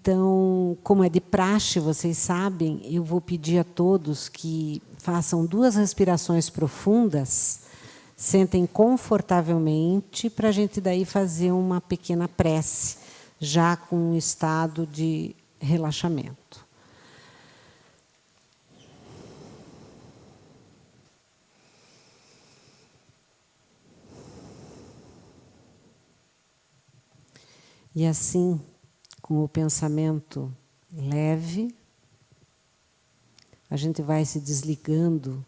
Então, como é de praxe, vocês sabem, eu vou pedir a todos que façam 2 respirações profundas, sentem confortavelmente, para a gente daí fazer uma pequena prece, já com um estado de relaxamento. E assim, com o pensamento leve, a gente vai se desligando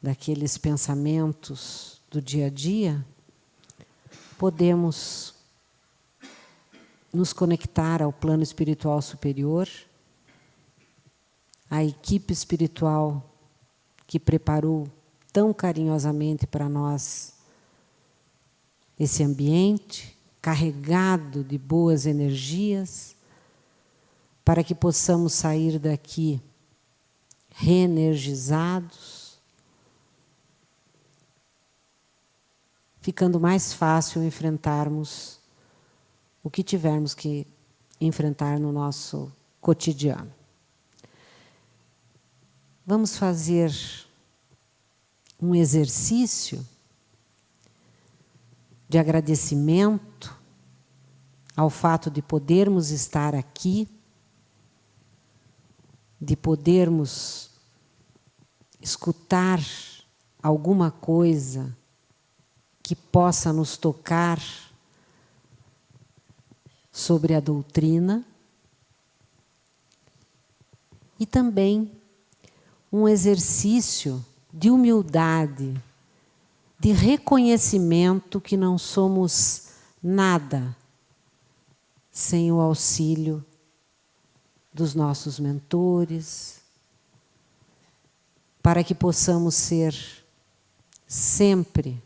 daqueles pensamentos do dia a dia, podemos nos conectar ao plano espiritual superior, à equipe espiritual que preparou tão carinhosamente para nós esse ambiente, carregado de boas energias, para que possamos sair daqui reenergizados, ficando mais fácil enfrentarmos o que tivermos que enfrentar no nosso cotidiano. Vamos fazer um exercício de agradecimento ao fato de podermos estar aqui, de podermos escutar alguma coisa que possa nos tocar sobre a doutrina, e também um exercício de humildade, de reconhecimento que não somos nada sem o auxílio dos nossos mentores, para que possamos ser sempre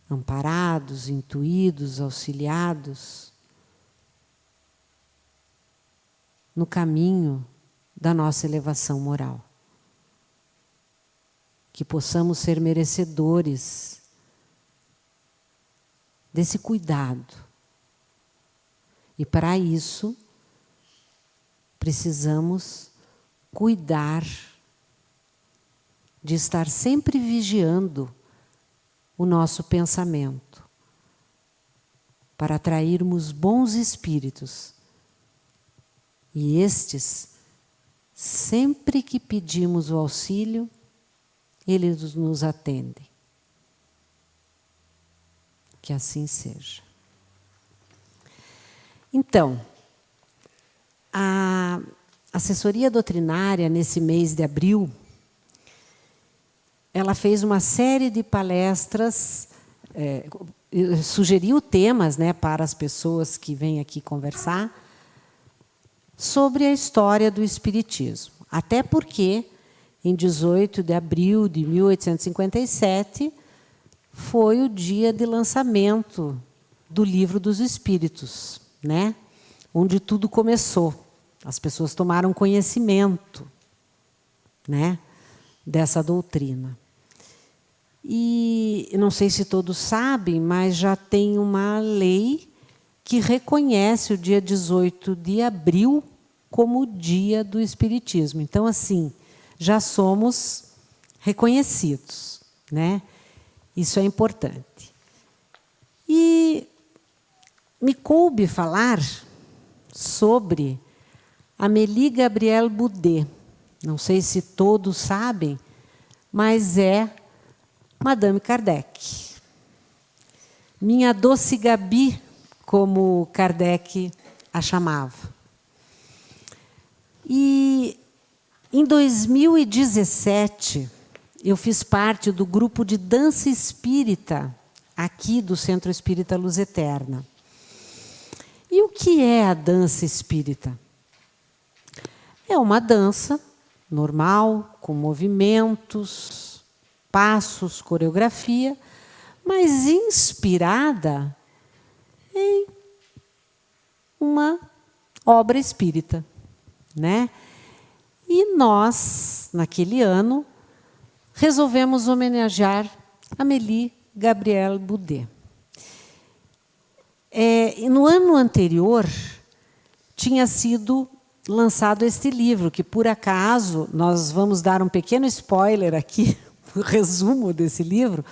amparados, intuídos, auxiliados no caminho da nossa elevação moral. Que possamos ser merecedores desse cuidado. E para isso, precisamos cuidar de estar sempre vigiando o nosso pensamento, para atrairmos bons espíritos. E estes, sempre que pedimos o auxílio, eles nos atendem. Que assim seja. Então, a assessoria doutrinária, nesse mês de abril, ela fez uma série de palestras, sugeriu temas, né, para as pessoas que vêm aqui conversar, sobre a história do Espiritismo. Até porque, em 18 de abril de 1857, foi o dia de lançamento do Livro dos Espíritos, né? Onde tudo começou. As pessoas tomaram conhecimento, né, dessa doutrina. E não sei se todos sabem, mas já tem uma lei que reconhece o dia 18 de abril como o dia do Espiritismo. Então, assim, já somos reconhecidos, né? Isso é importante. E me coube falar sobre Amélie Gabrielle Boudet. Não sei se todos sabem, mas é Madame Kardec. Minha doce Gabi, como Kardec a chamava. E em 2017, eu fiz parte do grupo de dança espírita aqui do Centro Espírita Luz Eterna. E o que é a dança espírita? É uma dança normal, com movimentos, passos, coreografia, mas inspirada em uma obra espírita, né? E nós, naquele ano, resolvemos homenagear Amélie Gabrielle Boudet. No ano anterior, tinha sido lançado este livro, que, por acaso, nós vamos dar um pequeno spoiler aqui, o resumo desse livro,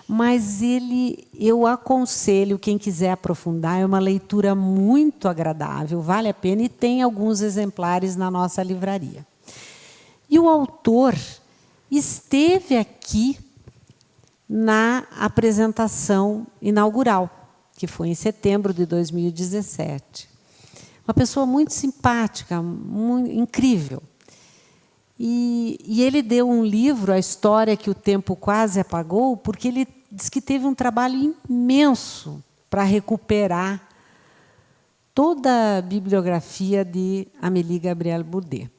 mas eu aconselho, quem quiser aprofundar, é uma leitura muito agradável, vale a pena, e tem alguns exemplares na nossa livraria. E o autor esteve aqui na apresentação inaugural, que foi em setembro de 2017. Uma pessoa muito simpática, muito incrível. E ele deu um livro, A História que o Tempo Quase Apagou, porque ele diz que teve um trabalho imenso para recuperar toda a bibliografia de Amélie Gabrielle Boudet.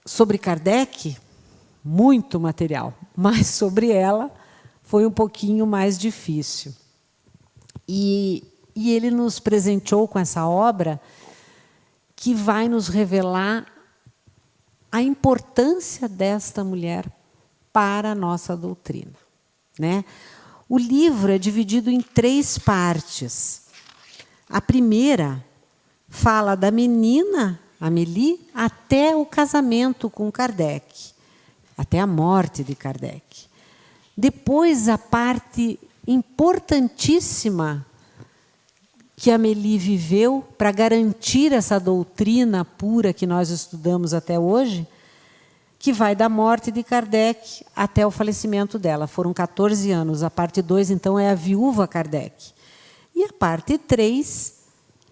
Sobre Kardec, muito material, mas sobre ela foi um pouquinho mais difícil. E ele nos presenteou com essa obra que vai nos revelar a importância desta mulher para a nossa doutrina, né? O livro é dividido em 3 partes. A primeira fala da menina Amélie até o casamento com Kardec, até a morte de Kardec. Depois, a parte importantíssima que Amélie viveu para garantir essa doutrina pura que nós estudamos até hoje, que vai da morte de Kardec até o falecimento dela. Foram 14 anos. A parte 2, então, é a viúva Kardec. E a parte 3,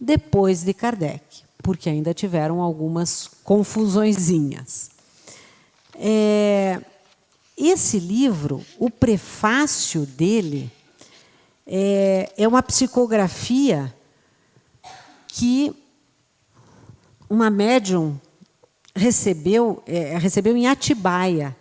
depois de Kardec, porque ainda tiveram algumas confusõezinhas. Esse livro, o prefácio dele, é uma psicografia que uma médium recebeu em Atibaia,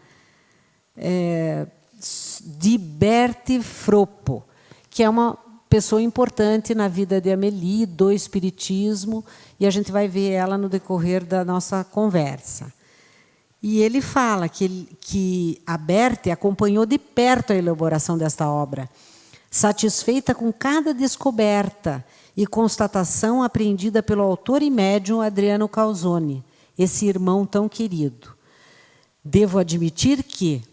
de Berti Froppo, que é uma pessoa importante na vida de Amélie, do espiritismo, e a gente vai ver ela no decorrer da nossa conversa. E ele fala que a Berti acompanhou de perto a elaboração desta obra, satisfeita com cada descoberta e constatação apreendida pelo autor e médium Adriano Calzoni, esse irmão tão querido. Devo admitir que,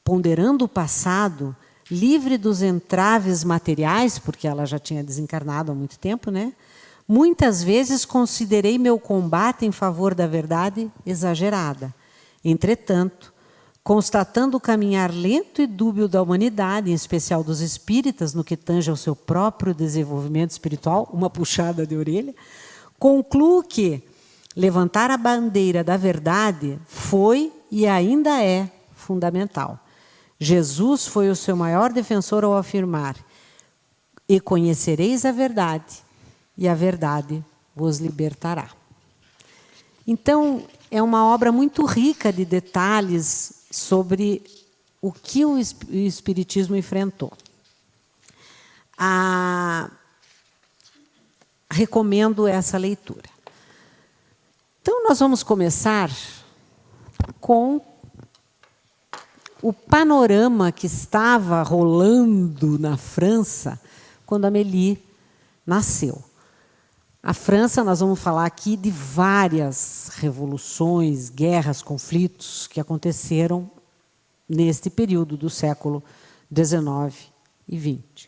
ponderando o passado, livre dos entraves materiais, porque ela já tinha desencarnado há muito tempo, né? Muitas vezes considerei meu combate em favor da verdade exagerada. Entretanto, constatando o caminhar lento e dúbio da humanidade, em especial dos espíritas, no que tange ao seu próprio desenvolvimento espiritual, uma puxada de orelha, concluo que levantar a bandeira da verdade foi e ainda é fundamental. Jesus foi o seu maior defensor ao afirmar: e conhecereis a verdade, e a verdade vos libertará. Então, é uma obra muito rica de detalhes sobre o que o Espiritismo enfrentou. Recomendo essa leitura. Então, nós vamos começar com o panorama que estava rolando na França quando Amélie nasceu. A França, nós vamos falar aqui de várias revoluções, guerras, conflitos que aconteceram neste período do século XIX e XX.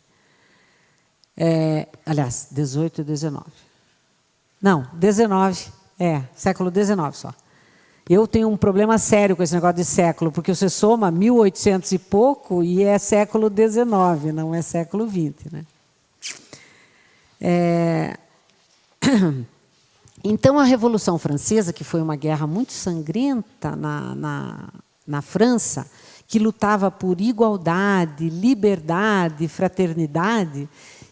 Aliás, 18 e 19. Não, 19, século XIX só. Eu tenho um problema sério com esse negócio de século, porque você soma 1800 e pouco e é século XIX, não é século XX. Né? Então, a Revolução Francesa, que foi uma guerra muito sangrenta na França, que lutava por igualdade, liberdade, fraternidade,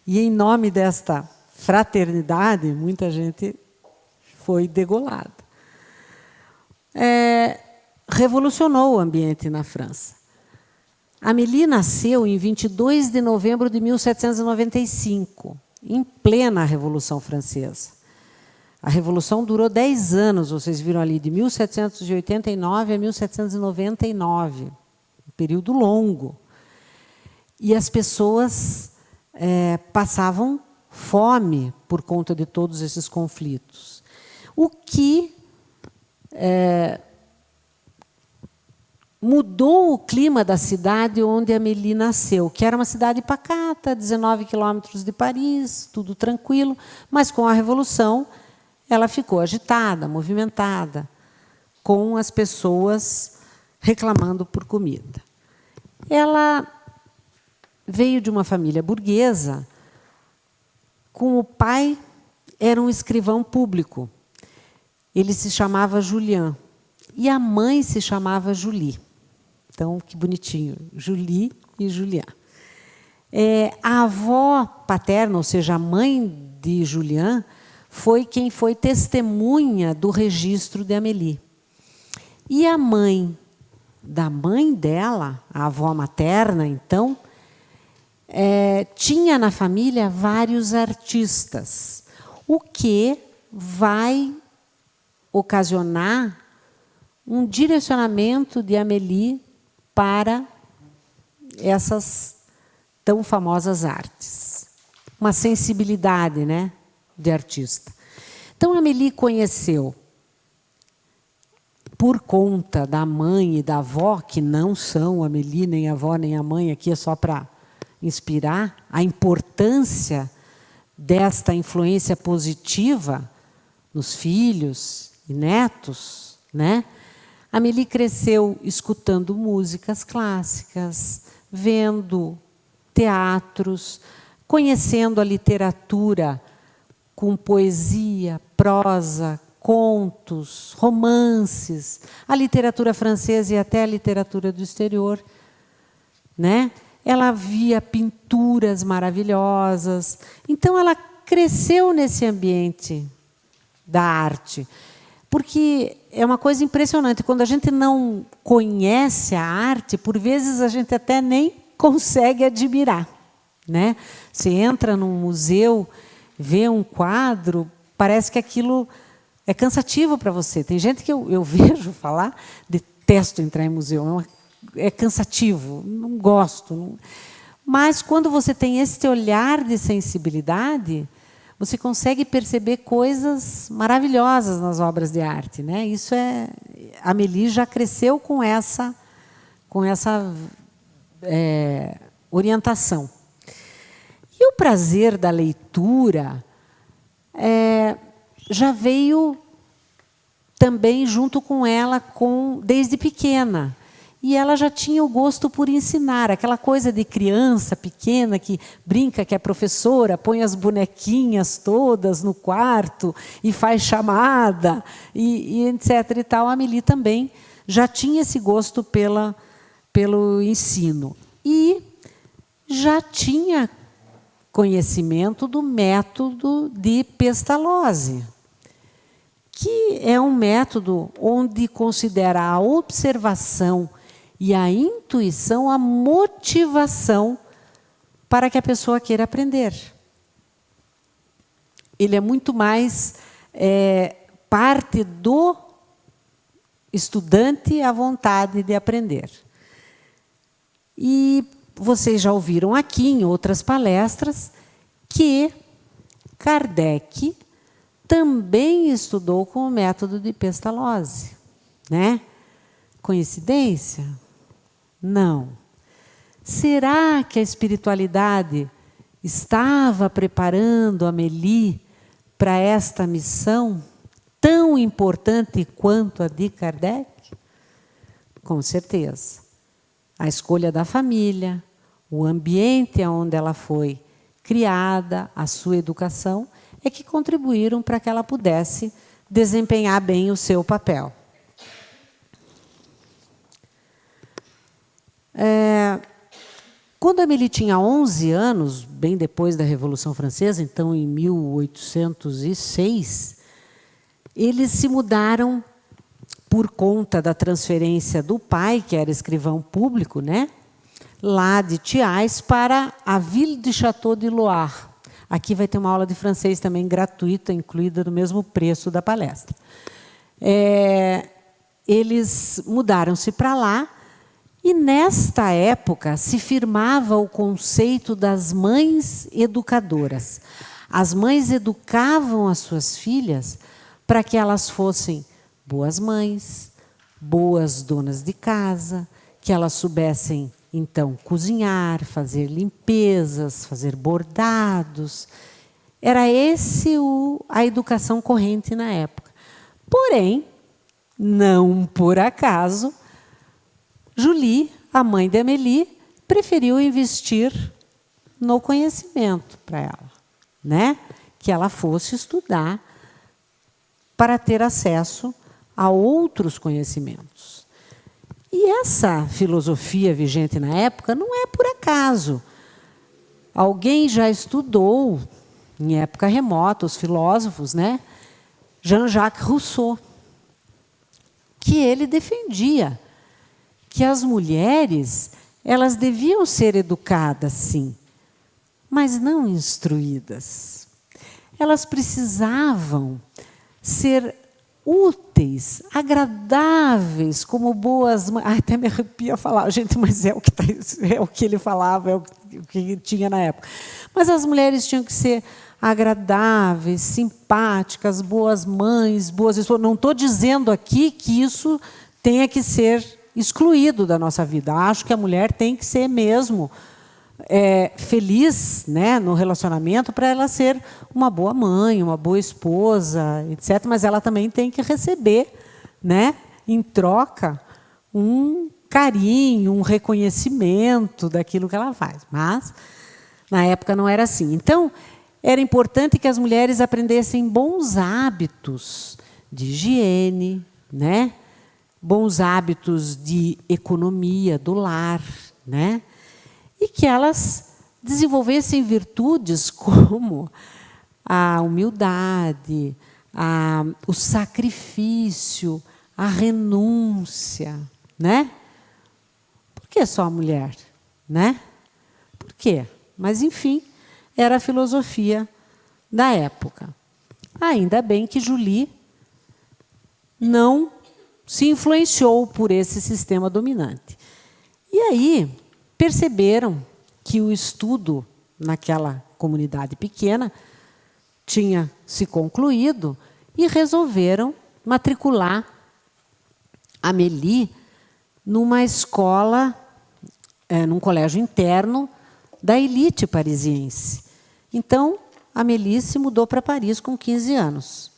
e em nome desta fraternidade, muita gente foi degolada. Revolucionou o ambiente na França. Amélie nasceu em 22 de novembro de 1795, em plena Revolução Francesa. A Revolução durou 10 anos, vocês viram ali, de 1789 a 1799, um período longo. E as pessoas passavam fome por conta de todos esses conflitos. O que mudou o clima da cidade onde Amélie nasceu, que era uma cidade pacata, 19 quilômetros de Paris, tudo tranquilo, mas com a Revolução ela ficou agitada, movimentada, com as pessoas reclamando por comida. Ela veio de uma família burguesa, com o pai, era um escrivão público. Ele se chamava Julien, e a mãe se chamava Julie. Então, que bonitinho, Julie e Julien. A avó paterna, ou seja, a mãe de Julien, foi quem foi testemunha do registro de Amélie. E a mãe da mãe dela, a avó materna, então, tinha na família vários artistas, o que vai ocasionar um direcionamento de Amélie para essas tão famosas artes. Uma sensibilidade, né, de artista. Então, Amélie conheceu, por conta da mãe e da avó, que não são Amélie, nem a avó, nem a mãe, aqui é só para inspirar, a importância desta influência positiva nos filhos e netos, né? Amélie cresceu escutando músicas clássicas, vendo teatros, conhecendo a literatura com poesia, prosa, contos, romances, a literatura francesa e até a literatura do exterior, né? Ela via pinturas maravilhosas. Então, ela cresceu nesse ambiente da arte. Porque é uma coisa impressionante. Quando a gente não conhece a arte, por vezes a gente até nem consegue admirar, né? Você entra num museu, vê um quadro, parece que aquilo é cansativo para você. Tem gente que eu vejo falar, detesto entrar em museu, é cansativo, não gosto. Não. Mas, quando você tem esse olhar de sensibilidade, você consegue perceber coisas maravilhosas nas obras de arte, né? Isso Amélie já cresceu com essa orientação. E o prazer da leitura já veio também junto com ela desde pequena. E ela já tinha o gosto por ensinar, aquela coisa de criança pequena que brinca que é professora, põe as bonequinhas todas no quarto e faz chamada, e etc. e tal. A Amélie também já tinha esse gosto pelo ensino. E já tinha conhecimento do método de Pestalozzi, que é um método onde considera a observação e a intuição a motivação para que a pessoa queira aprender. Ele é muito mais parte do estudante a vontade de aprender. E vocês já ouviram aqui, em outras palestras, que Kardec também estudou com o método de Pestalozzi, né? Coincidência? Não. Será que a espiritualidade estava preparando Amélie para esta missão tão importante quanto a de Kardec? Com certeza. A escolha da família, o ambiente onde ela foi criada, a sua educação, é que contribuíram para que ela pudesse desempenhar bem o seu papel. Quando Amélie tinha 11 anos, bem depois da Revolução Francesa, então em 1806, eles se mudaram por conta da transferência do pai, que era escrivão público, né, lá de Thiais, para a Ville de Château de Loire. Aqui vai ter uma aula de francês também gratuita, incluída no mesmo preço da palestra. Eles mudaram-se para lá, e nesta época se firmava o conceito das mães educadoras. As mães educavam as suas filhas para que elas fossem boas mães, boas donas de casa, que elas soubessem, então, cozinhar, fazer limpezas, fazer bordados. Era a educação corrente na época. Porém, não por acaso, Julie, a mãe de Amélie, preferiu investir no conhecimento para ela, né? Que ela fosse estudar para ter acesso a outros conhecimentos. E essa filosofia vigente na época não é por acaso. Alguém já estudou, em época remota, os filósofos, né? Jean-Jacques Rousseau, que ele defendia que as mulheres, elas deviam ser educadas, sim, mas não instruídas. Elas precisavam ser úteis, agradáveis, como boas mães. Até me arrepia falar, gente, mas é o que ele falava, é o que tinha na época. Mas as mulheres tinham que ser agradáveis, simpáticas, boas mães, boas esposas. Não estou dizendo aqui que isso tenha que ser excluído da nossa vida. Acho que a mulher tem que ser mesmo feliz, né, no relacionamento, para ela ser uma boa mãe, uma boa esposa, etc. Mas ela também tem que receber, né, em troca, um carinho, um reconhecimento daquilo que ela faz. Mas, na época, não era assim. Então, era importante que as mulheres aprendessem bons hábitos de higiene, né, bons hábitos de economia do lar, né, e que elas desenvolvessem virtudes como a humildade, o sacrifício, a renúncia, né? Por que só a mulher, né? Por quê? Mas, enfim, era a filosofia da época. Ainda bem que Julie não se influenciou por esse sistema dominante. E aí perceberam que o estudo naquela comunidade pequena tinha se concluído e resolveram matricular Amélie numa escola, num colégio interno da elite parisiense. Então, Amélie se mudou para Paris com 15 anos.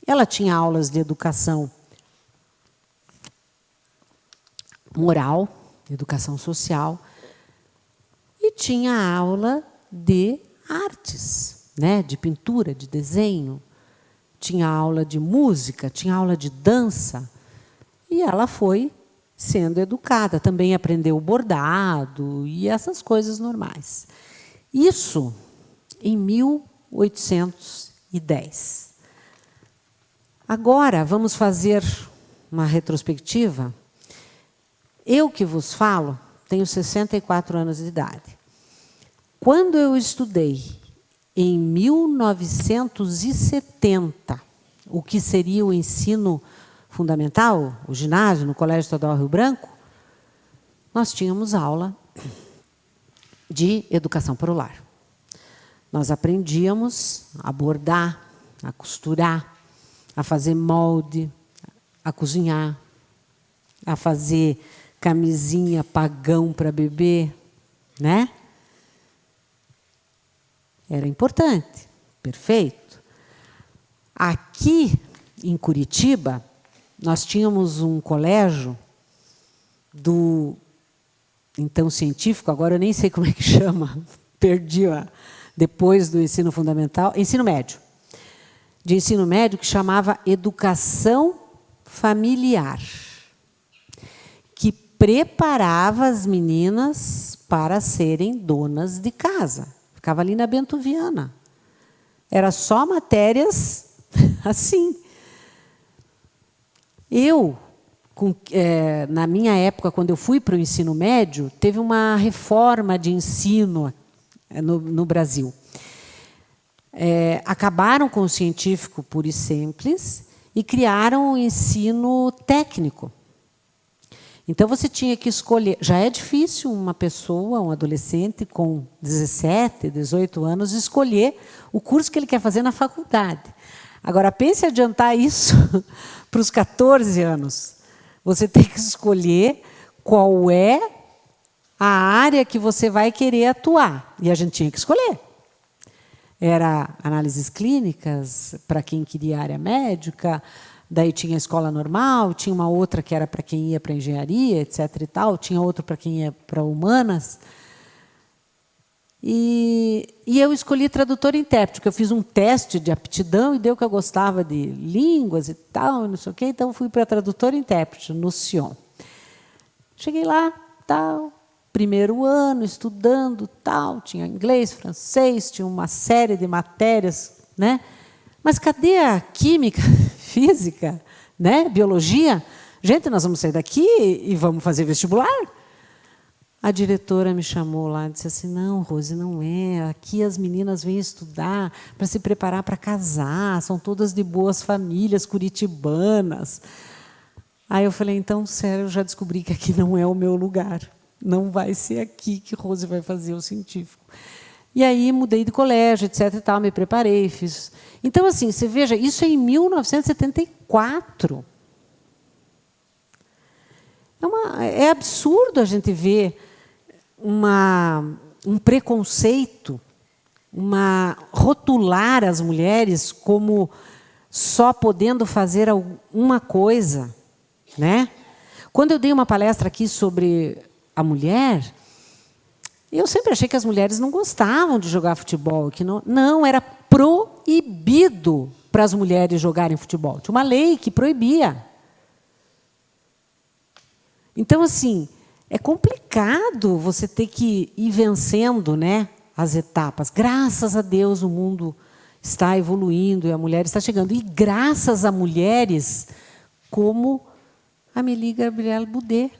Ela tinha aulas de educação moral, educação social, e tinha aula de artes, né, de pintura, de desenho, tinha aula de música, tinha aula de dança, e ela foi sendo educada. Também aprendeu bordado e essas coisas normais. Isso em 1810. Agora, vamos fazer uma retrospectiva. Eu que vos falo, tenho 64 anos de idade. Quando eu estudei, em 1970, o que seria o ensino fundamental, o ginásio, no Colégio Estadual Rio Branco, nós tínhamos aula de educação para o lar. Nós aprendíamos a bordar, a costurar, a fazer molde, a cozinhar, a fazer camisinha pagão para bebê, né? Era importante, perfeito. Aqui em Curitiba, nós tínhamos um colégio do então científico, agora eu nem sei como é que chama, perdi depois do ensino fundamental, ensino médio. De ensino médio que chamava Educação Familiar, que preparava as meninas para serem donas de casa. Ficava ali na Bento Viana. Era só matérias assim. Eu, na minha época, quando eu fui para o ensino médio, teve uma reforma de ensino no Brasil. Acabaram com o científico puro e simples e criaram o ensino técnico. Então, você tinha que escolher. Já é difícil uma pessoa, um adolescente com 17, 18 anos, escolher o curso que ele quer fazer na faculdade. Agora, pense em adiantar isso para os 14 anos. Você tem que escolher qual é a área que você vai querer atuar. E a gente tinha que escolher. Era análises clínicas, para quem queria área médica, daí tinha a escola normal, tinha uma outra que era para quem ia para engenharia, etc. e tal, tinha outra para quem ia para humanas. E eu escolhi tradutor e intérprete, porque eu fiz um teste de aptidão e deu que eu gostava de línguas e tal, não sei o quê, então fui para tradutor e intérprete, no Sion. Cheguei lá, tal, primeiro ano, estudando, tal, tinha inglês, francês, tinha uma série de matérias, né? Mas cadê a química, física, né? Biologia? Gente, nós vamos sair daqui e vamos fazer vestibular? A diretora me chamou lá e disse assim, não, Rose, não é. Aqui as meninas vêm estudar para se preparar para casar, são todas de boas famílias curitibanas. Aí eu falei, então, sério, eu já descobri que aqui não é o meu lugar. Não vai ser aqui que Rose vai fazer o científico. E aí mudei de colégio, etc. e tal, me preparei, fiz. Então, assim, você veja, isso é em 1974. É absurdo a gente ver um preconceito, rotular as mulheres como só podendo fazer alguma coisa, né? Quando eu dei uma palestra aqui sobre a mulher, eu sempre achei que as mulheres não gostavam de jogar futebol, que não era proibido para as mulheres jogarem futebol. Tinha uma lei que proibia. Então, assim, é complicado você ter que ir vencendo, né, as etapas. Graças a Deus o mundo está evoluindo e a mulher está chegando. E graças a mulheres como a Amélie Gabrielle Boudet.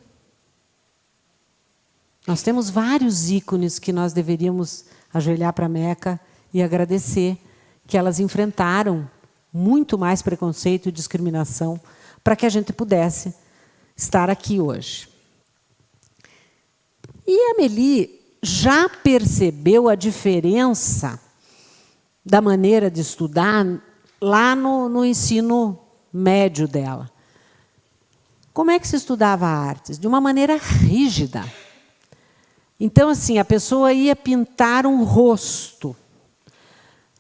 Nós temos vários ícones que nós deveríamos ajoelhar para a Meca e agradecer, que elas enfrentaram muito mais preconceito e discriminação para que a gente pudesse estar aqui hoje. E a Amélie já percebeu a diferença da maneira de estudar lá no ensino médio dela. Como é que se estudava artes? De uma maneira rígida. Então, assim, a pessoa ia pintar um rosto.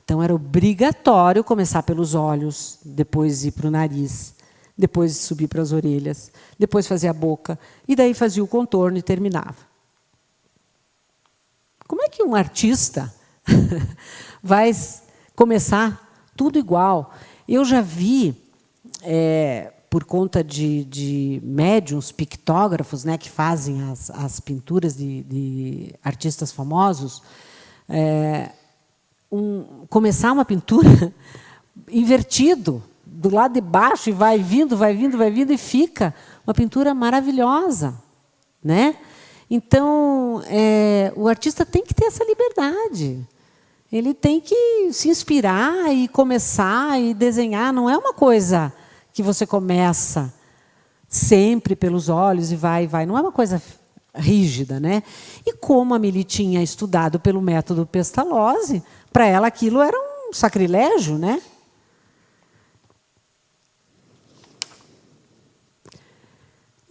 Então, era obrigatório começar pelos olhos, depois ir para o nariz, depois subir para as orelhas, depois fazer a boca, e daí fazia o contorno e terminava. Como é que um artista vai começar tudo igual? Eu já vi, por conta de médiuns, pictógrafos, né, que fazem as pinturas de artistas famosos, começar uma pintura invertido, do lado de baixo, e vai vindo, e fica uma pintura maravilhosa, né? Então, o artista tem que ter essa liberdade. Ele tem que se inspirar e começar e desenhar. Não é uma coisa que você começa sempre pelos olhos e vai. Não é uma coisa rígida, né? E como a Amélie tinha estudado pelo método Pestalozzi, para ela aquilo era um sacrilégio, né?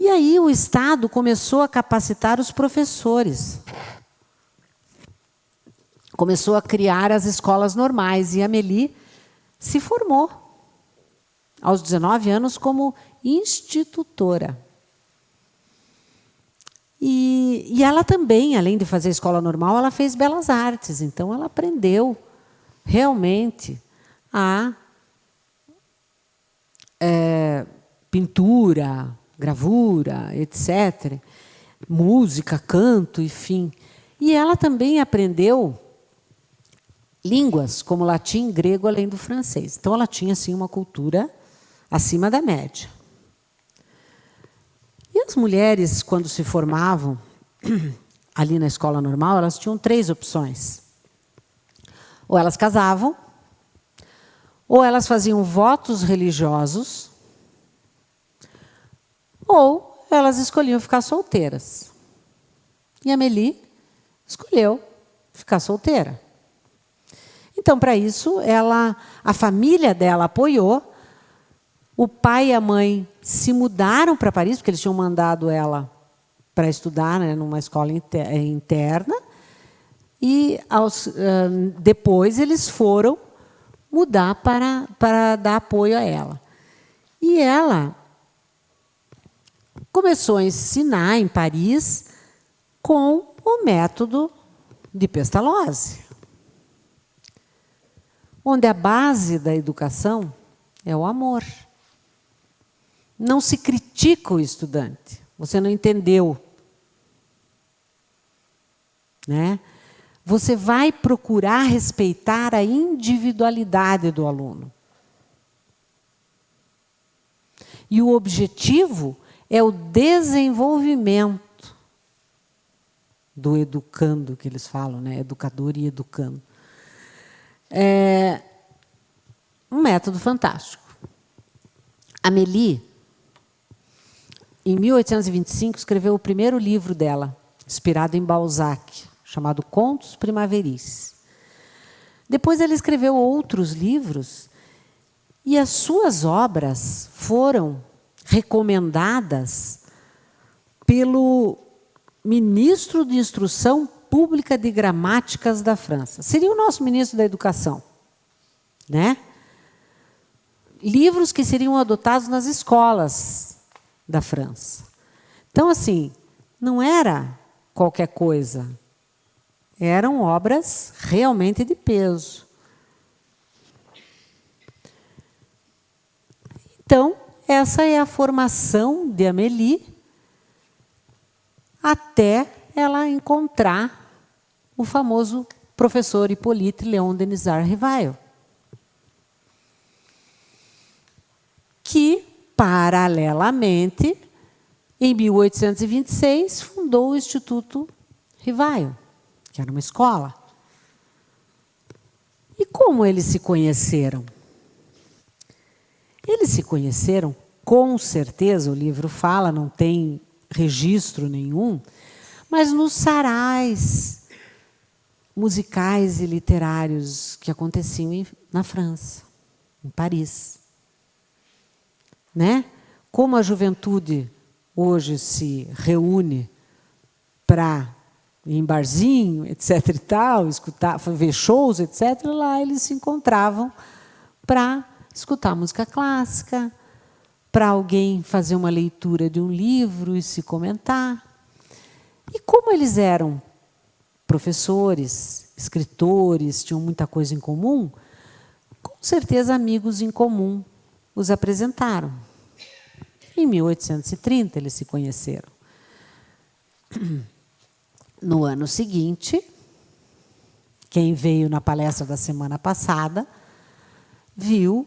E aí o Estado começou a capacitar os professores. Começou a criar as escolas normais. E a Amélie se formou, aos 19 anos, como institutora. E ela também, além de fazer escola normal, ela fez belas artes. Então, ela aprendeu realmente a pintura, gravura, etc., música, canto, enfim. E ela também aprendeu línguas, como latim, grego, além do francês. Então, ela tinha, assim, uma cultura acima da média. E as mulheres, quando se formavam ali na escola normal, elas tinham 3 opções. Ou elas casavam, ou elas faziam votos religiosos, ou elas escolhiam ficar solteiras. E a Amélie escolheu ficar solteira. Então, para isso, a família dela apoiou. O pai e a mãe se mudaram para Paris, porque eles tinham mandado ela para estudar, né, numa escola interna. E depois eles foram mudar para dar apoio a ela. E ela começou a ensinar em Paris com o método de Pestalozzi, onde a base da educação é o amor. Não se critica o estudante. Você não entendeu, né? Você vai procurar respeitar a individualidade do aluno. E o objetivo é o desenvolvimento do educando, que eles falam, né? Educador e educando. É um método fantástico. Amélie, em 1825, escreveu o primeiro livro dela, inspirado em Balzac, chamado Contos Primaveris. Depois ela escreveu outros livros e as suas obras foram recomendadas pelo ministro de Instrução Pública de Gramáticas da França. Seria o nosso ministro da Educação, né? Livros que seriam adotados nas escolas da França. Então, assim, não era qualquer coisa. Eram obras realmente de peso. Então, essa é a formação de Amélie até ela encontrar o famoso professor Hippolyte Léon Denisard Rivail, que, paralelamente, em 1826, fundou o Instituto Rivail, que era uma escola. E como eles se conheceram? Eles se conheceram, com certeza, o livro fala, não tem registro nenhum, mas nos sarais musicais e literários que aconteciam na França, em Paris. Né? Como a juventude hoje se reúne para ir em barzinho, etc. e tal, escutar, ver shows, etc., lá eles se encontravam para escutar música clássica, para alguém fazer uma leitura de um livro e se comentar. E como eles eram professores, escritores, tinham muita coisa em comum, com certeza amigos em comum os apresentaram. Em 1830 eles se conheceram. No ano seguinte, quem veio na palestra da semana passada viu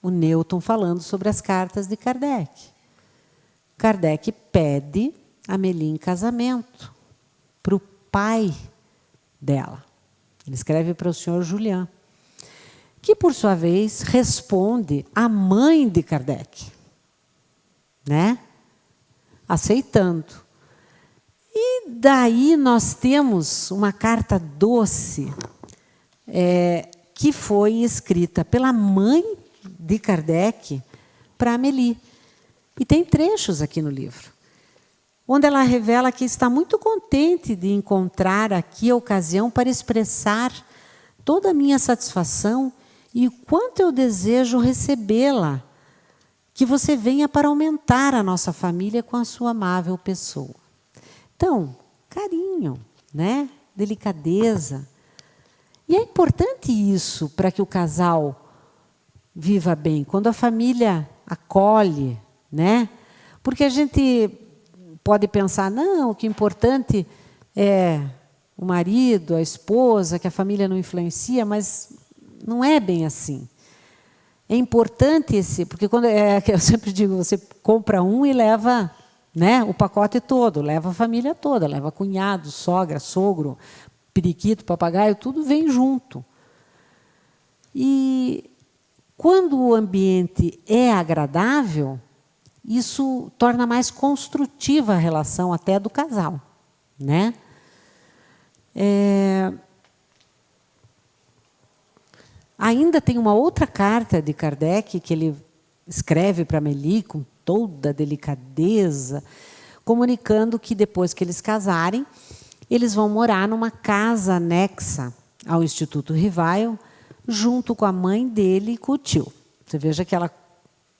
o Newton falando sobre as cartas de Kardec. Kardec pede Amélie em casamento para o pai dela. Ele escreve para o senhor Julian, que, por sua vez, responde à mãe de Kardec, né? Aceitando. E daí nós temos uma carta doce que foi escrita pela mãe de Kardec para Amélie. E tem trechos aqui no livro, onde ela revela que está muito contente de encontrar aqui a ocasião para expressar toda a minha satisfação e o quanto eu desejo recebê-la, que você venha para aumentar a nossa família com a sua amável pessoa. Então, carinho, né? Delicadeza. E é importante isso para que o casal viva bem, quando a família acolhe, né? Porque a gente pode pensar, não, o que é importante é o marido, a esposa, que a família não influencia, mas não é bem assim. É importante porque quando eu sempre digo, você compra um e leva, né, o pacote todo, leva a família toda, leva cunhado, sogra, sogro, periquito, papagaio, tudo vem junto. E quando o ambiente é agradável, isso torna mais construtiva a relação até do casal, né? Ainda tem uma outra carta de Kardec que ele escreve para Amélie com toda a delicadeza, comunicando que depois que eles casarem, eles vão morar numa casa anexa ao Instituto Rivail, junto com a mãe dele e com o tio. Você veja que ela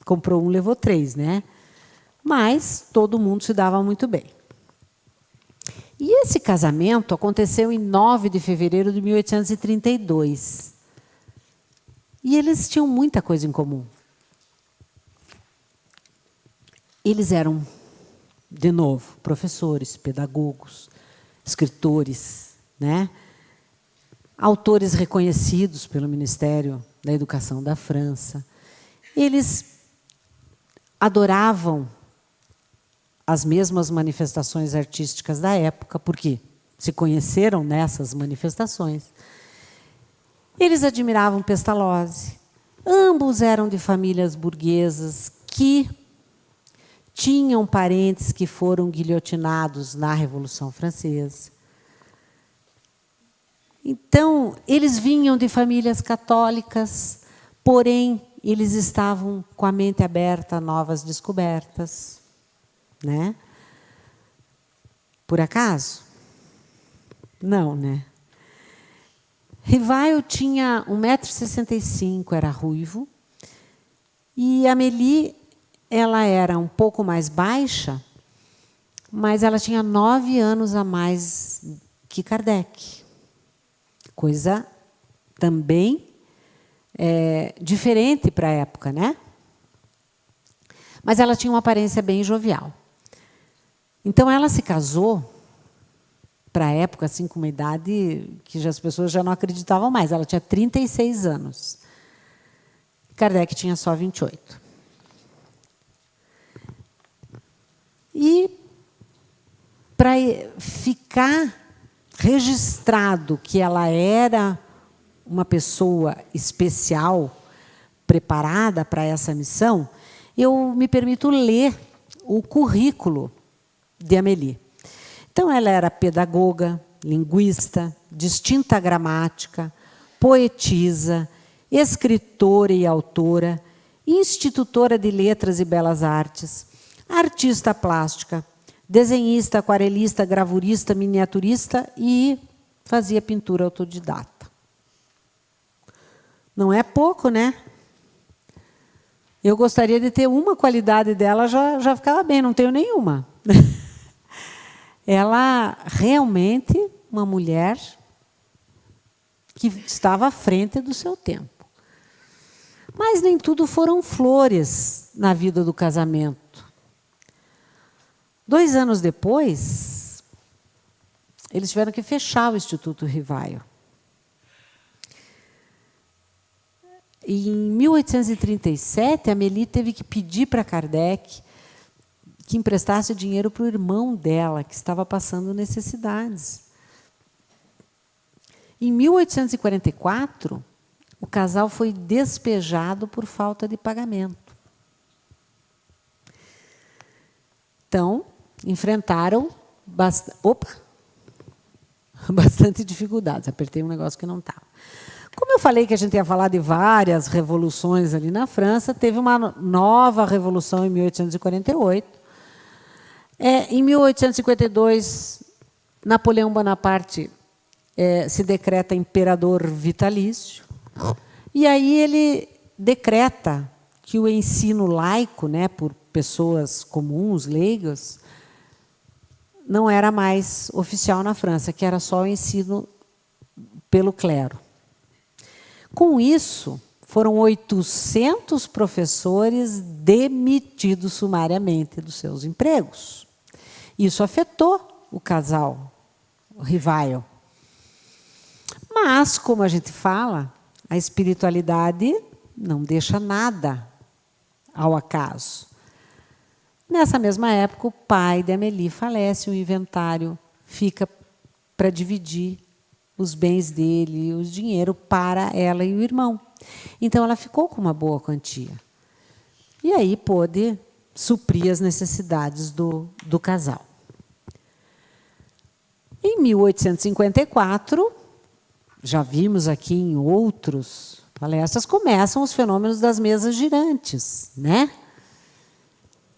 comprou um, levou três, né? Mas todo mundo se dava muito bem. E esse casamento aconteceu em 9 de fevereiro de 1832. E eles tinham muita coisa em comum. Eles eram, de novo, professores, pedagogos, escritores, né? Autores reconhecidos pelo Ministério da Educação da França. Eles adoravam as mesmas manifestações artísticas da época, porque se conheceram nessas manifestações. Eles admiravam Pestalozzi. Ambos eram de famílias burguesas que tinham parentes que foram guilhotinados na Revolução Francesa. Então, eles vinham de famílias católicas, porém, eles estavam com a mente aberta a novas descobertas, né? Por acaso? Não, né? Rivail tinha 1,65 m, era ruivo, e Amélie, ela era um pouco mais baixa, mas ela tinha 9 anos a mais que Kardec. Coisa também diferente para a época, né? Mas ela tinha uma aparência bem jovial. Então, ela se casou, para a época, assim, com uma idade que as pessoas já não acreditavam mais. Ela tinha 36 anos. Kardec tinha só 28. E, para ficar registrado que ela era uma pessoa especial, preparada para essa missão, eu me permito ler o currículo de Amélie. Então, ela era pedagoga, linguista, distinta gramática, poetisa, escritora e autora, institutora de letras e belas artes, artista plástica, desenhista, aquarelista, gravurista, miniaturista e fazia pintura autodidata. Não é pouco, né? Eu gostaria de ter uma qualidade dela, já ficava bem, não tenho nenhuma. Ela realmente uma mulher que estava à frente do seu tempo. Mas nem tudo foram flores na vida do casamento. 2 anos depois, eles tiveram que fechar o Instituto Rivail. E em 1837, Amélie teve que pedir para Kardec que emprestasse dinheiro para o irmão dela, que estava passando necessidades. Em 1844, o casal foi despejado por falta de pagamento. Então, enfrentaram bastante dificuldades. Apertei um negócio que não estava. Como eu falei que a gente ia falar de várias revoluções ali na França, teve uma nova revolução em 1848. Em 1852, Napoleão Bonaparte se decreta imperador vitalício. E aí ele decreta que o ensino laico, né, por pessoas comuns, leigas, não era mais oficial na França, que era só o ensino pelo clero. Com isso, foram 800 professores demitidos sumariamente dos seus empregos. Isso afetou o casal Rivail. Mas, como a gente fala, a espiritualidade não deixa nada ao acaso. Nessa mesma época, o pai de Amélie falece, o inventário fica para dividir os bens dele, o dinheiro para ela e o irmão. Então, ela ficou com uma boa quantia. E aí pôde suprir as necessidades do casal. Em 1854, já vimos aqui em outros palestras, começam os fenômenos das mesas girantes, né?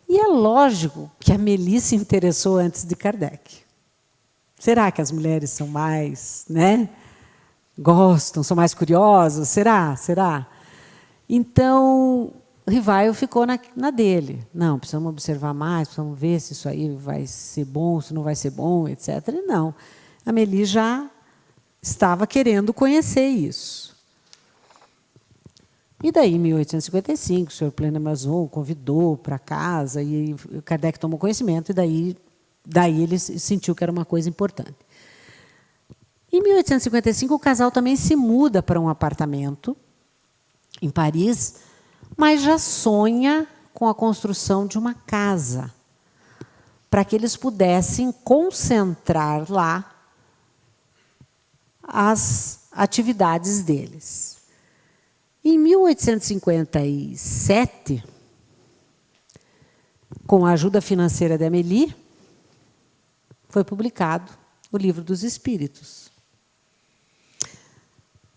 E é lógico que a Amélie se interessou antes de Kardec. Será que as mulheres são mais, né? Gostam, são mais curiosas? Será? Então, Rivaio ficou na dele. Não, precisamos observar mais, precisamos ver se isso aí vai ser bom, se não vai ser bom, etc. E não. A Amélie já estava querendo conhecer isso. E daí, em 1855, o senhor Pleine-Mazon convidou para casa, e Kardec tomou conhecimento, e daí ele sentiu que era uma coisa importante. Em 1855, o casal também se muda para um apartamento em Paris, mas já sonha com a construção de uma casa, para que eles pudessem concentrar lá as atividades deles. Em 1857, com a ajuda financeira de Amélie, foi publicado o Livro dos Espíritos.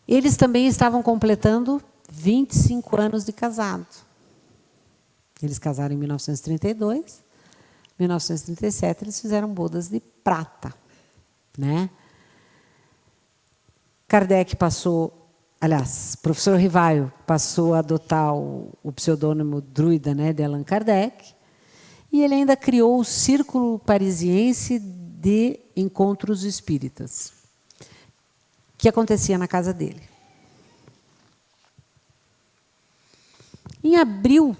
Eles também estavam completando 25 anos de casado. Eles casaram em 1932. Em 1937, eles fizeram bodas de prata, né? Kardec passou... Aliás, o professor Rivaio passou a adotar o pseudônimo druida, né, de Allan Kardec, e ele ainda criou o Círculo Parisiense de Encontros Espíritas, que acontecia na casa dele. Em abril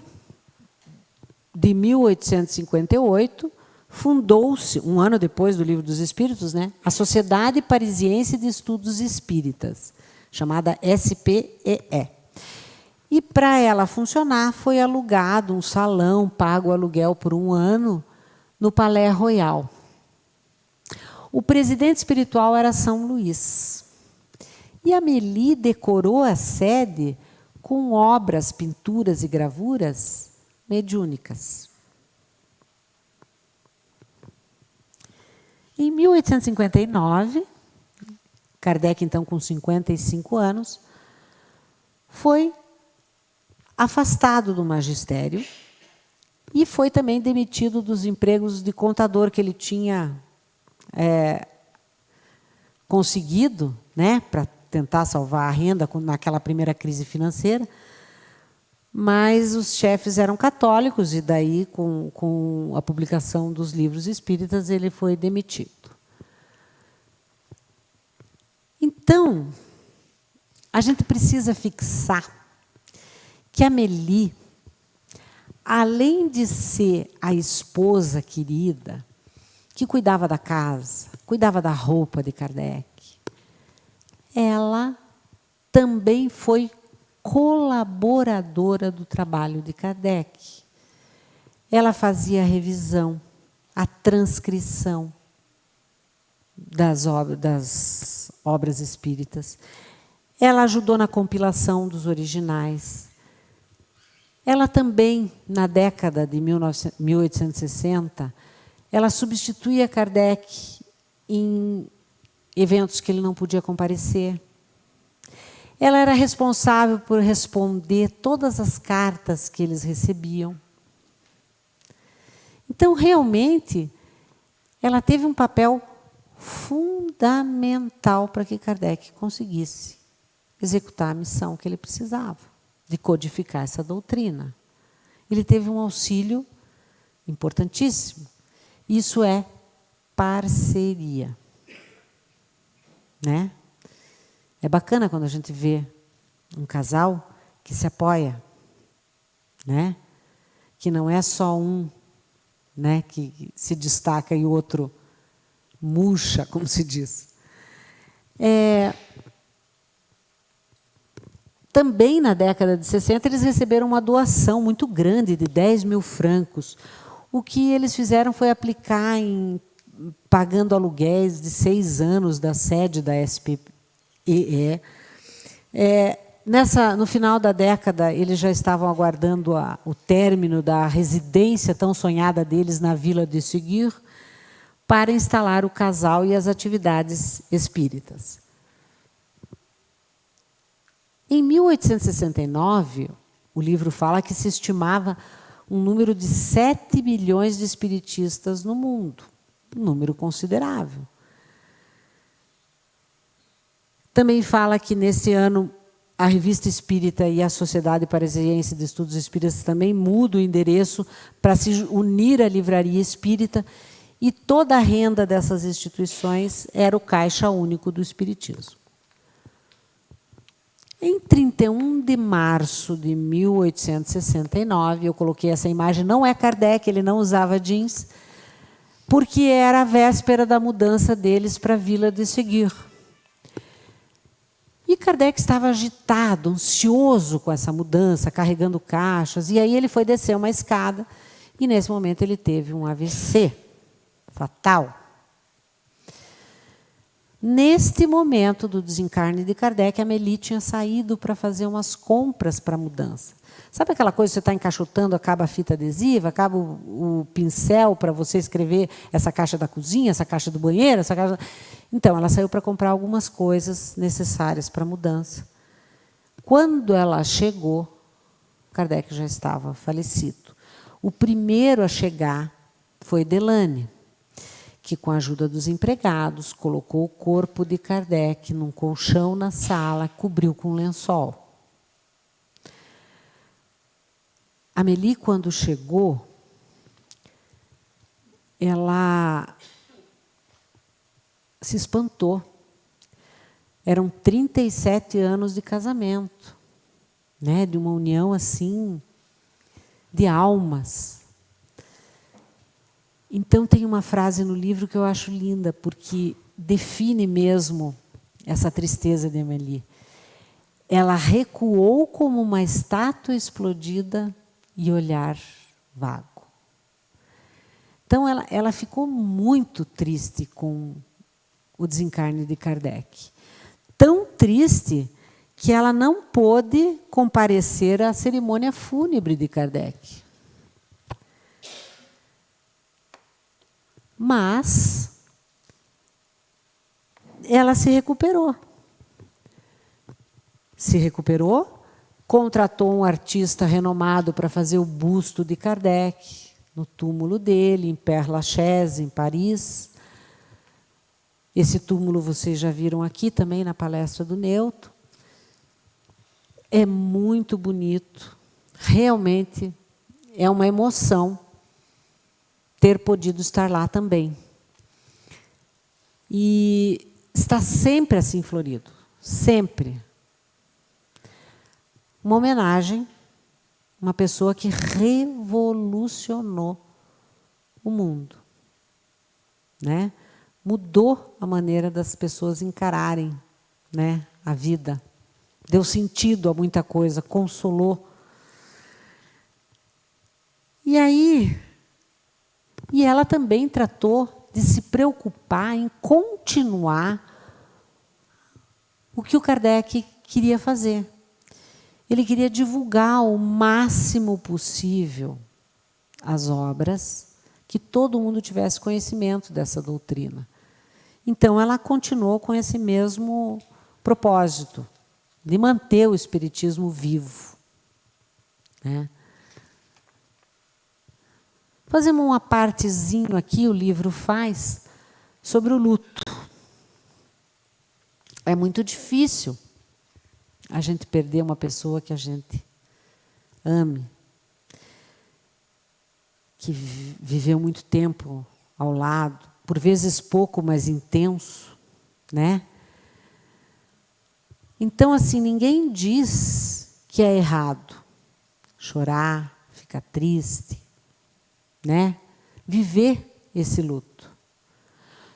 de 1858, fundou-se, um ano depois do Livro dos Espíritos, né, a Sociedade Parisiense de Estudos Espíritas, chamada SPEE. E, para ela funcionar, foi alugado um salão, pago o aluguel por um ano, no Palais Royal. O presidente espiritual era São Luís. E Amélie decorou a sede com obras, pinturas e gravuras mediúnicas. Em 1859, Kardec, então, com 55 anos, foi afastado do magistério e foi também demitido dos empregos de contador que ele tinha conseguido, né, para tentar salvar a renda naquela primeira crise financeira, mas os chefes eram católicos e daí, com a publicação dos livros espíritas, ele foi demitido. Então, a gente precisa fixar que a Amélie, além de ser a esposa querida, que cuidava da casa, cuidava da roupa de Kardec, ela também foi colaboradora do trabalho de Kardec. Ela fazia a revisão, a transcrição das obras espíritas. Ela ajudou na compilação dos originais. Ela também, na década de 1860, ela substituía Kardec em eventos que ele não podia comparecer. Ela era responsável por responder todas as cartas que eles recebiam. Então, realmente, ela teve um papel fundamental para que Kardec conseguisse executar a missão que ele precisava, de codificar essa doutrina. Ele teve um auxílio importantíssimo. Isso é parceria, né? É bacana quando a gente vê um casal que se apoia, né? Que não é só um, né, que se destaca e o outro murcha, como se diz. Também, na década de 60, eles receberam uma doação muito grande de 10 mil francos. O que eles fizeram foi aplicar pagando aluguéis de 6 anos da sede da SPEE. No final da década, eles já estavam aguardando o término da residência tão sonhada deles na Vila de Ségur para instalar o casal e as atividades espíritas. Em 1869, o livro fala que se estimava um número de 7 milhões de espiritistas no mundo, um número considerável. Também fala que, nesse ano, a Revista Espírita e a Sociedade Parisiense de Estudos Espíritas também mudam o endereço para se unir à Livraria Espírita, e toda a renda dessas instituições era o Caixa Único do Espiritismo. Em 31 de março de 1869, eu coloquei essa imagem, não é Kardec, ele não usava jeans, porque era a véspera da mudança deles para a Vila de Ségur. E Kardec estava agitado, ansioso com essa mudança, carregando caixas, e aí ele foi descer uma escada, e nesse momento ele teve um AVC fatal. Neste momento do desencarne de Kardec, a Amélie tinha saído para fazer umas compras para a mudança. Sabe aquela coisa que você está encaixotando, acaba a fita adesiva, acaba o pincel para você escrever essa caixa da cozinha, essa caixa do banheiro, essa caixa... Então, ela saiu para comprar algumas coisas necessárias para a mudança. Quando ela chegou, Kardec já estava falecido. O primeiro a chegar foi Delane, que, com a ajuda dos empregados, colocou o corpo de Kardec num colchão na sala, cobriu com um lençol. Amélie, quando chegou, ela se espantou. Eram 37 anos de casamento, né? De uma união assim, de almas. Então, tem uma frase no livro que eu acho linda, porque define mesmo essa tristeza de Amélie. Ela recuou como uma estátua explodida e olhar vago. Então, ela ficou muito triste com o desencarne de Kardec. Tão triste que ela não pôde comparecer à cerimônia fúnebre de Kardec. Mas ela se recuperou. Se recuperou, contratou um artista renomado para fazer o busto de Kardec no túmulo dele, em Père Lachaise, em Paris. Esse túmulo vocês já viram aqui também na palestra do Neuto. É muito bonito. Realmente é uma emoção ter podido estar lá também. E está sempre assim florido, sempre. Uma homenagem, uma pessoa que revolucionou o mundo, né? Mudou a maneira das pessoas encararem, né, a vida, deu sentido a muita coisa, consolou. E aí, ela também tratou de se preocupar em continuar o que o Kardec queria fazer. Ele queria divulgar o máximo possível as obras, que todo mundo tivesse conhecimento dessa doutrina. Então, ela continuou com esse mesmo propósito, de manter o espiritismo vivo, né? Fazemos uma partezinho aqui, o livro faz, sobre o luto. É muito difícil a gente perder uma pessoa que a gente ame, que viveu muito tempo ao lado, por vezes pouco, mas intenso, né? Então, assim, ninguém diz que é errado chorar, ficar triste, né? Viver esse luto.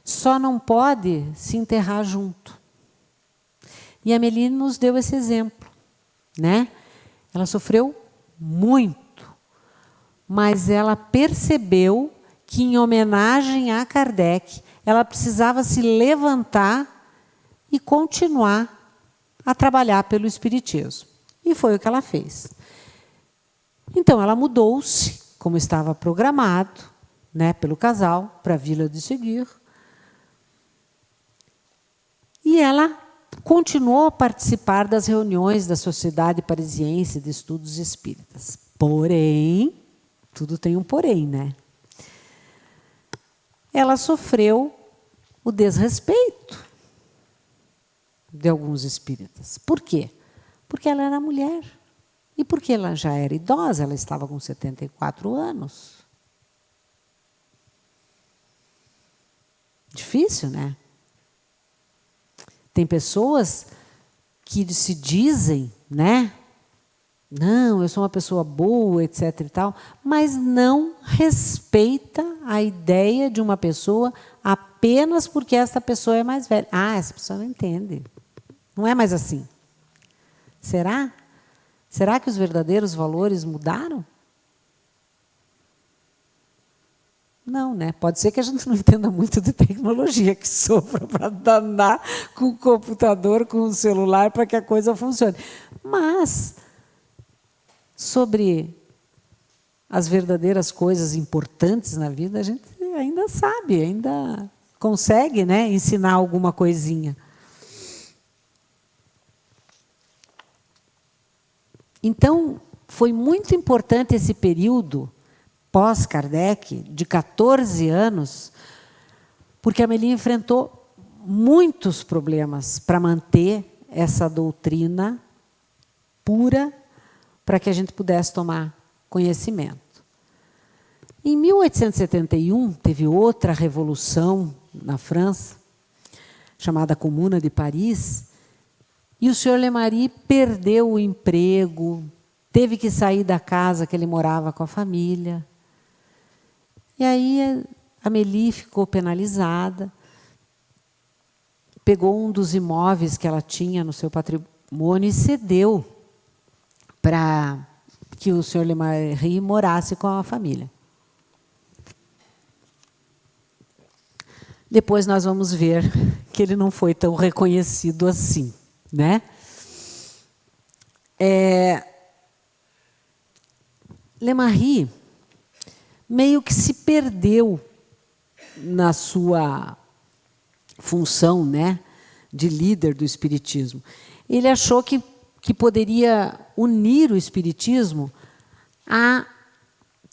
Só não pode se enterrar junto. E a Amélie nos deu esse exemplo, né? Ela sofreu muito, mas ela percebeu que, em homenagem a Kardec, ela precisava se levantar e continuar a trabalhar pelo espiritismo. E foi o que ela fez. Então, ela mudou-se, como estava programado, né, pelo casal, para a Vila de Seguir. E ela continuou a participar das reuniões da Sociedade Parisiense de Estudos Espíritas. Porém, tudo tem um porém, né? Ela sofreu o desrespeito de alguns espíritas. Por quê? Porque ela era mulher. E porque ela já era idosa, ela estava com 74 anos. Difícil, né? Tem pessoas que se dizem, né? Não, eu sou uma pessoa boa, etc. e tal, mas não respeita a ideia de uma pessoa apenas porque essa pessoa é mais velha. Ah, essa pessoa não entende. Não é mais assim. Será? Será que os verdadeiros valores mudaram? Não, né? Pode ser que a gente não entenda muito de tecnologia, que sofra para danar com o computador, com o celular, para que a coisa funcione. Mas, sobre as verdadeiras coisas importantes na vida, a gente ainda sabe, ainda consegue, né, ensinar alguma coisinha. Então, foi muito importante esse período pós-Kardec, de 14 anos, porque a Amélie enfrentou muitos problemas para manter essa doutrina pura, para que a gente pudesse tomar conhecimento. Em 1871, teve outra revolução na França, chamada Comuna de Paris, e o senhor Lemarie perdeu o emprego, teve que sair da casa que ele morava com a família. E aí a Amélie ficou penalizada, pegou um dos imóveis que ela tinha no seu patrimônio e cedeu para que o senhor Lemarie morasse com a família. Depois nós vamos ver que ele não foi tão reconhecido assim, né? Lemarie meio que se perdeu na sua função, né, de líder do espiritismo. Ele achou que poderia unir o espiritismo à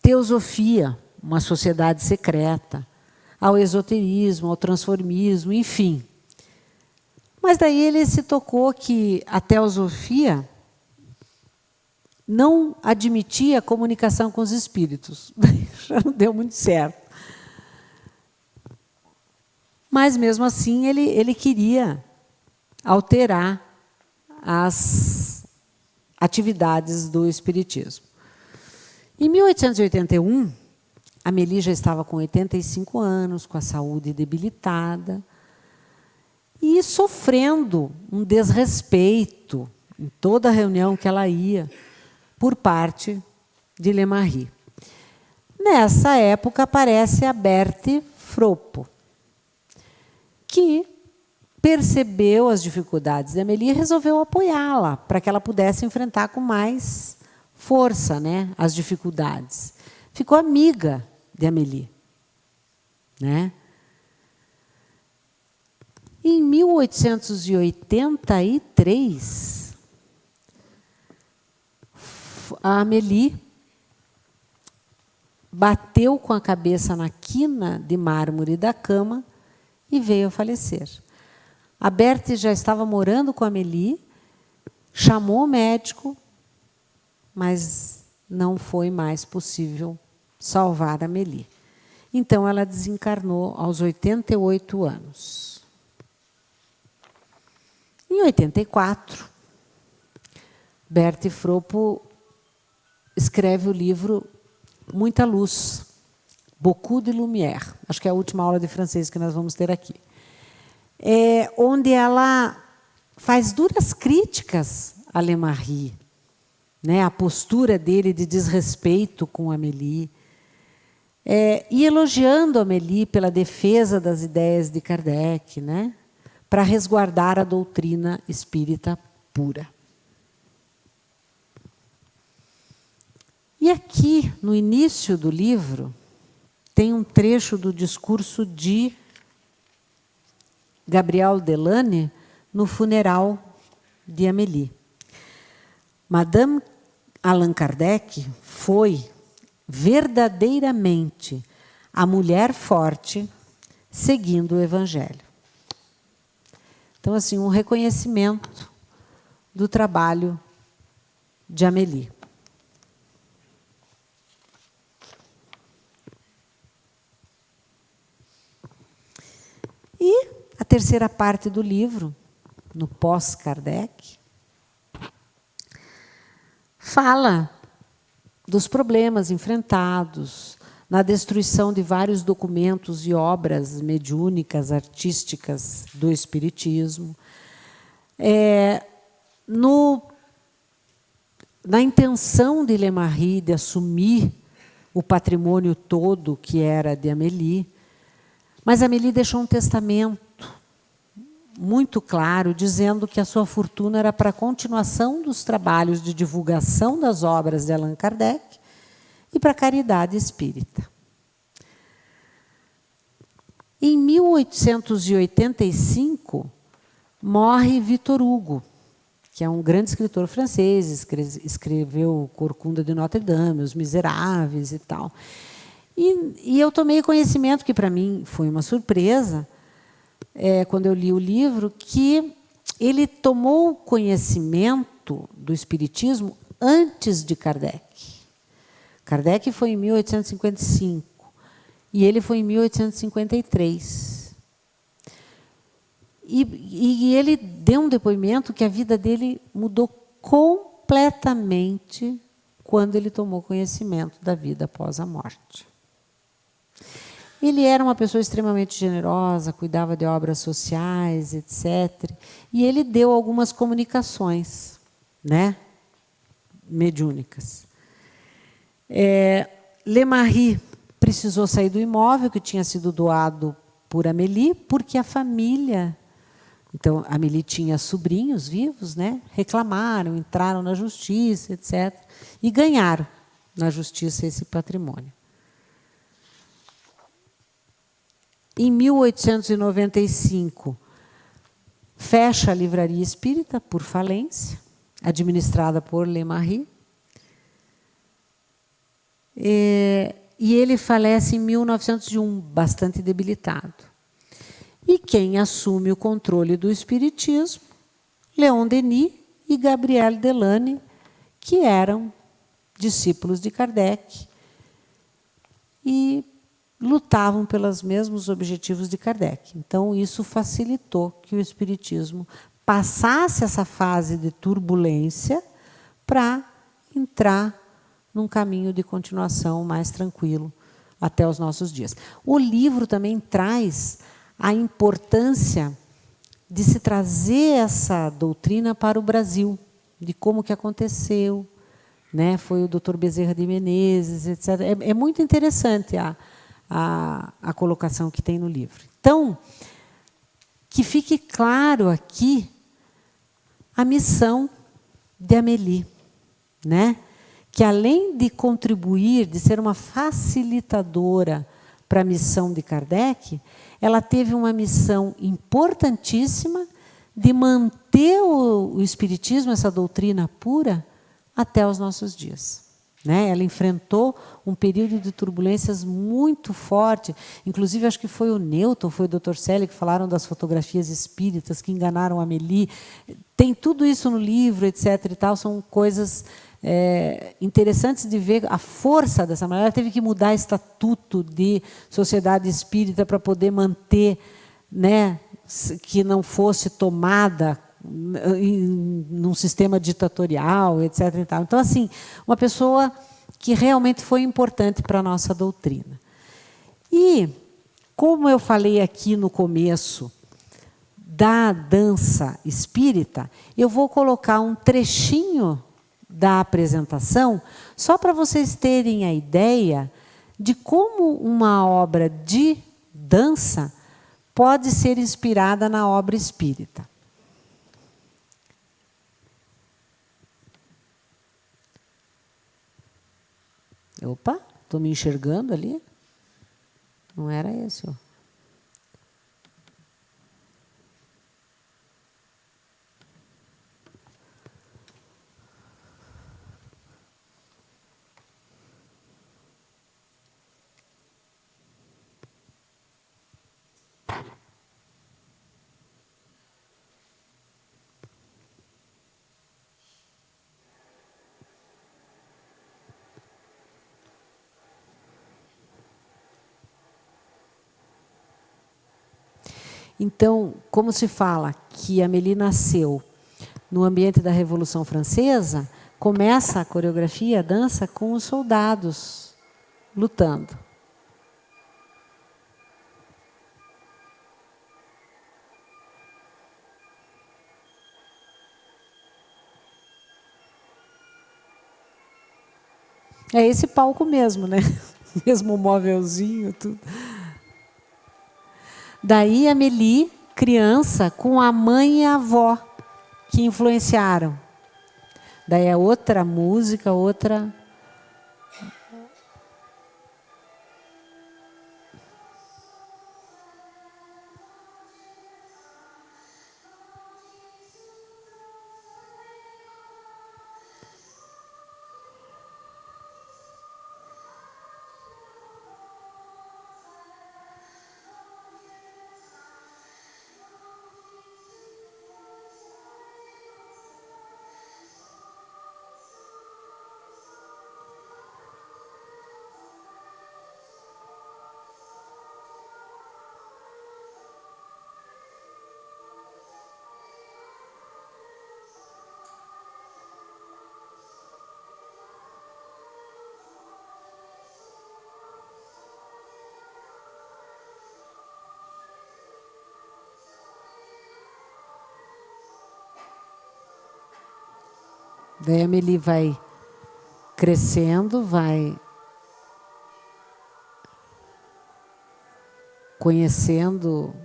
teosofia, uma sociedade secreta, ao esoterismo, ao transformismo, enfim. Mas daí ele se tocou que a teosofia não admitia a comunicação com os espíritos. Já não deu muito certo. Mas, mesmo assim, ele queria alterar as atividades do espiritismo. Em 1881, a Amélie já estava com 85 anos, com a saúde debilitada, e sofrendo um desrespeito em toda a reunião que ela ia, por parte de Lemarie. Nessa época aparece a Berthe Fropo, que percebeu as dificuldades da Amélie e resolveu apoiá-la, para que ela pudesse enfrentar com mais força, né, as dificuldades. Ficou amiga de Amélie, né? Em 1883, a Amélie bateu com a cabeça na quina de mármore da cama e veio a falecer. A Berthe já estava morando com a Amélie, chamou o médico, mas não foi mais possível salvar a Amélie. Então, ela desencarnou aos 88 anos. Em 84, Berthe Fropo escreve o livro Muita Luz, Beaucoup de Lumière, acho que é a última aula de francês que nós vamos ter aqui, onde ela faz duras críticas a Lemarie, né, a postura dele de desrespeito com a Amélie, e elogiando a Amélie pela defesa das ideias de Kardec, né, para resguardar a doutrina espírita pura. E aqui, no início do livro, tem um trecho do discurso de Gabriel Delane no funeral de Amélie. Madame Allan Kardec foi verdadeiramente a mulher forte seguindo o Evangelho. Então, assim, um reconhecimento do trabalho de Amélie. E a terceira parte do livro, no pós-Kardec, fala dos problemas enfrentados na destruição de vários documentos e obras mediúnicas, artísticas do Espiritismo. Na intenção de Lemarie de assumir o patrimônio todo que era de Amélie, mas Amélie deixou um testamento muito claro, dizendo que a sua fortuna era para a continuação dos trabalhos de divulgação das obras de Allan Kardec e para a caridade espírita. Em 1885, morre Victor Hugo, que é um grande escritor francês, escreveu Corcunda de Notre-Dame, Os Miseráveis e tal. E eu tomei conhecimento, que para mim foi uma surpresa, quando eu li o livro, que ele tomou conhecimento do Espiritismo antes de Kardec. Kardec foi em 1855 e ele foi em 1853. E ele deu um depoimento que a vida dele mudou completamente quando ele tomou conhecimento da vida após a morte. Ele era uma pessoa extremamente generosa, cuidava de obras sociais, etc. E ele deu algumas comunicações, né, mediúnicas. Lemarie precisou sair do imóvel que tinha sido doado por Amélie, porque a família... Então, Amélie tinha sobrinhos vivos, né, reclamaram, entraram na justiça, etc. E ganharam na justiça esse patrimônio. Em 1895, fecha a livraria espírita por falência, administrada por Lemarie. E ele falece em 1901, bastante debilitado. E quem assume o controle do espiritismo? Leon Denis e Gabriel Delane, que eram discípulos de Kardec e lutavam pelos mesmos objetivos de Kardec. Então, isso facilitou que o Espiritismo passasse essa fase de turbulência para entrar num caminho de continuação mais tranquilo até os nossos dias. O livro também traz a importância de se trazer essa doutrina para o Brasil, de como que aconteceu, né? Foi o Dr. Bezerra de Menezes, etc. É muito interessante a colocação que tem no livro. Então, que fique claro aqui a missão de Amélie, né? Que além de contribuir, de ser uma facilitadora para a missão de Kardec, ela teve uma missão importantíssima de manter o Espiritismo, essa doutrina pura, até os nossos dias. Né? Ela enfrentou um período de turbulências muito forte, inclusive acho que foi o Newton, foi o Dr. Selle que falaram das fotografias espíritas que enganaram a Amélie. Tem tudo isso no livro, etc. E tal, são coisas interessantes de ver a força dessa mulher. Ela teve que mudar estatuto de sociedade espírita para poder manter, né, que não fosse tomada num sistema ditatorial, etc. E tal. Então, assim, uma pessoa que realmente foi importante para a nossa doutrina. E, como eu falei aqui no começo da dança espírita, eu vou colocar um trechinho da apresentação, só para vocês terem a ideia de como uma obra de dança pode ser inspirada na obra espírita. Opa, estou me enxergando ali? Não era esse, ó. Então, como se fala que a Amélie nasceu no ambiente da Revolução Francesa, começa a coreografia, a dança, com os soldados lutando. É esse palco mesmo, né? Mesmo móvelzinho, tudo. Daí a Amélie, criança, com a mãe e a avó, que influenciaram. Daí é outra música, outra... Daí a Amélie vai crescendo, vai conhecendo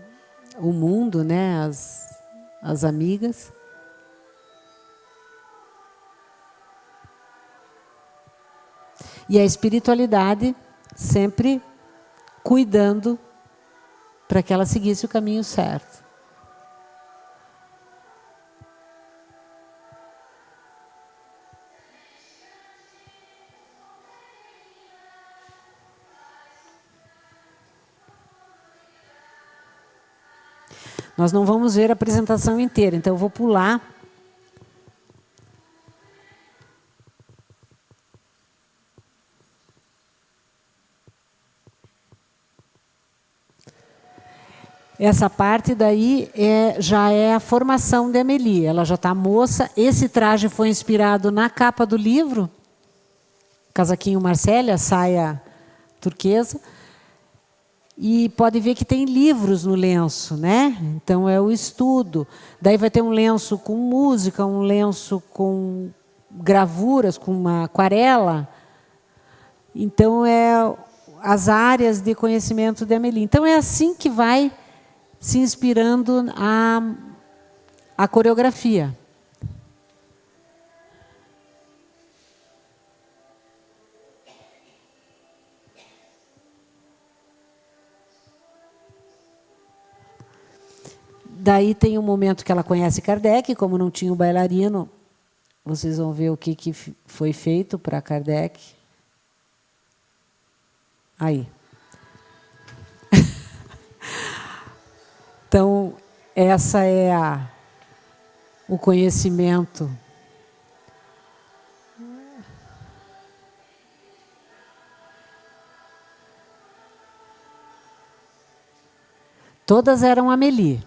o mundo, né? As amigas. E a espiritualidade sempre cuidando para que ela seguisse o caminho certo. Nós não vamos ver a apresentação inteira, então eu vou pular. Essa parte daí já é a formação de Amélie. Ela já está moça. Esse traje foi inspirado na capa do livro. Casaquinho Marcélia, saia turquesa. E pode ver que tem livros no lenço, né? Então é o estudo. Daí vai ter um lenço com música, um lenço com gravuras, com uma aquarela. Então é as áreas de conhecimento de Amélie. Então é assim que vai se inspirando a coreografia. Daí tem um momento que ela conhece Kardec, como não tinha o bailarino, vocês vão ver o que foi feito para Kardec. Aí. Então, essa é o conhecimento. Todas eram Amélie.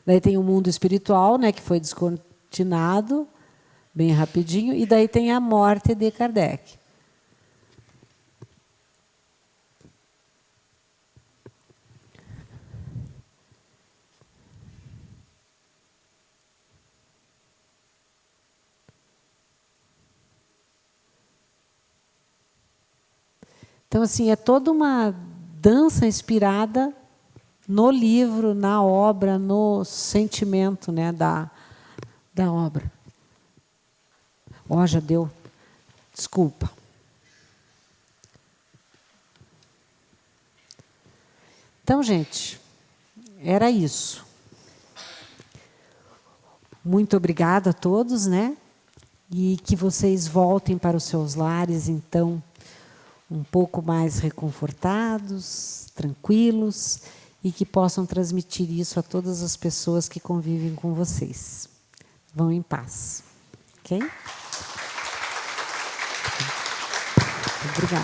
Daí tem o mundo espiritual, né, que foi descortinado. bem rapidinho, e daí tem a morte de Kardec. Então, assim, é toda uma dança inspirada no livro, na obra, no sentimento, né, da obra. Ó, já deu. Desculpa. Então, gente, era isso. Muito obrigada a todos, né? E que vocês voltem para os seus lares, então, um pouco mais reconfortados, tranquilos, e que possam transmitir isso a todas as pessoas que convivem com vocês. Vão em paz. Ok? Obrigada.